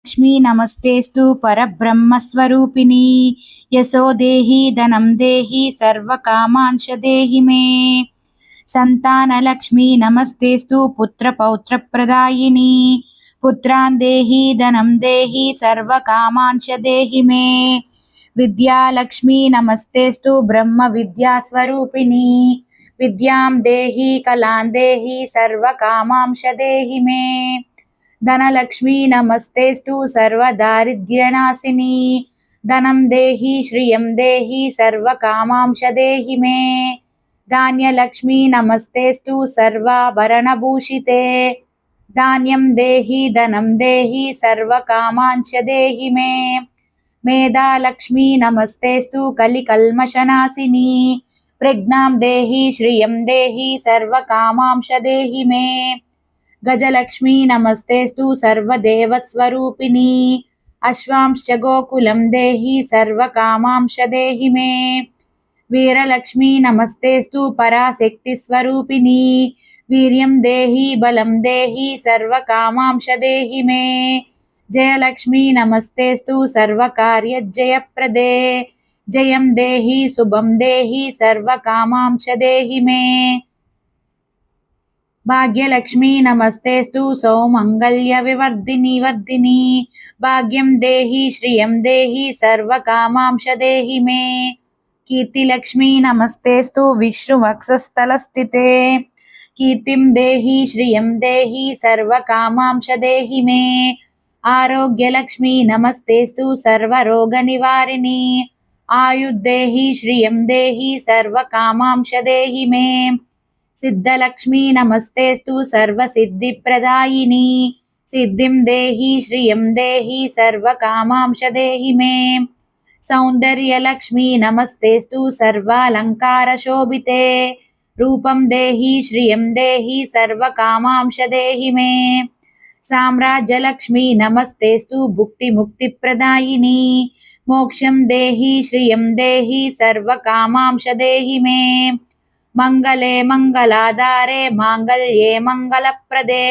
లక్ష్మీ నమస్తేస్తు పరబ్రహ్మస్వరూపిణి యశో దేహి ధనం దేహి సర్వకామాంశ దేహి మే సంతానలక్ష్మీ నమస్తేస్తు పుత్రపౌత్రప్రదాయిని పుత్రాన్ దేహి ధనం దేహి సర్వకామాంశ దేహి మే విద్యాలక్ష్మీ నమస్తేస్తు బ్రహ్మ విద్యాస్వరూపిణి విద్యాం దేహి కలాం దేహి సర్వకామాంశ దేహి మే ధనలక్ష్మీ నమస్తేస్తు సర్వదారిద్ర్యనాశిని ధనం దేహి శ్రియం దేహి సర్వకామాంశ దేహి మే ధాన్యలక్ష్మీ నమస్తేస్తు సర్వాభరణభూషితే ధాన్యం దేహి ధనం దేహి సర్వకామాంశ దేహి మే మేధాలక్ష్మీ నమస్తేస్తు కలికల్మషనాశిని ప్రజ్ఞాం దేహి శ్రియం దేహి సర్వకామాంశ దేహి మే గజలక్ష్మీ నమస్తేస్తు సర్వదేవస్వరూపిణి అశ్వాంశ్చ గోకులం దేహి సర్వకామాంశ దేహి మే వీరలక్ష్మీ నమస్తేస్తు పరాశక్తిస్వరూపిణి వీర్యం దేహి బలం దేహి సర్వకామాంశ దేహి మే జయలక్ష్మీ నమస్తేస్తు సర్వకార్యజయప్రదే జయం దేహి శుభం దేహి సర్వకామాంశ దేహి మే భాగ్యలక్ష్మీ నమస్తేస్తు సౌమంగళ్య వివర్ధిని వర్ధిని భాగ్యం దేహి శ్రియం దేహి సర్వకామాంశ దేహి మే కీర్తిలక్ష్మీ నమస్తేస్తు విష్ణువక్షస్థలస్థితే కీర్తిం దేహి శ్రియం దేహి సర్వకామాంశ దేహి మే ఆరోగ్యలక్ష్మీ నమస్తేస్తు సర్వరోగనివారిణి ఆయుర్దేహి శ్రియం దేహి సర్వకామాంశ దేహి మే సిద్ధలక్ష్మీ నమస్తేస్తు సర్వసిద్ధిప్రదాయిని సిద్ధిం దేహి శ్రియం దేహి సర్వకామాంశ దేహి మే సౌందర్యలక్ష్మీ నమస్తేస్తు సర్వాలంకారశోభితే రూపం దేహి శ్రియం దేహి సర్వకామాంశ దేహి మే సామ్రాజ్యలక్ష్మీ నమస్తేస్తు భుక్తిముక్తిప్రదాయిని మోక్షం దేహి శ్రియం దేహి సర్వకామాంశ దేహి మే మంగళే మంగళాధారే మాంగళ్యే మంగళప్రదే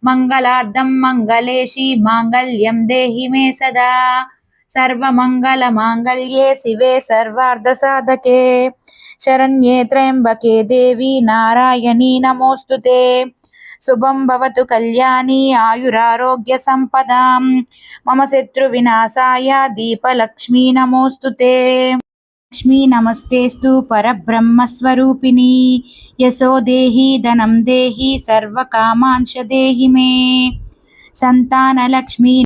మంగళార్థం మంగళేషి మాంగళ్యం దేహి మే సదా సర్వమంగళ మాంగళ్యే శివే సర్వార్థసాధకే శరణ్యే త్రయంబకే దేవి నారాయణీ నమోస్తుతే శుభం భవతు కళ్యాణి ఆయురారోగ్య సంపదాం మమ శత్రు వినాశాయ దీపలక్ష్మీ నమోస్తుతే లక్ష్మీ నమస్తేస్తు పరబ్రహ్మస్వరూపిణి యశో దేహి ధనం దేహి సర్వకామాంశ దేహి మే సంతానలక్ష్మీ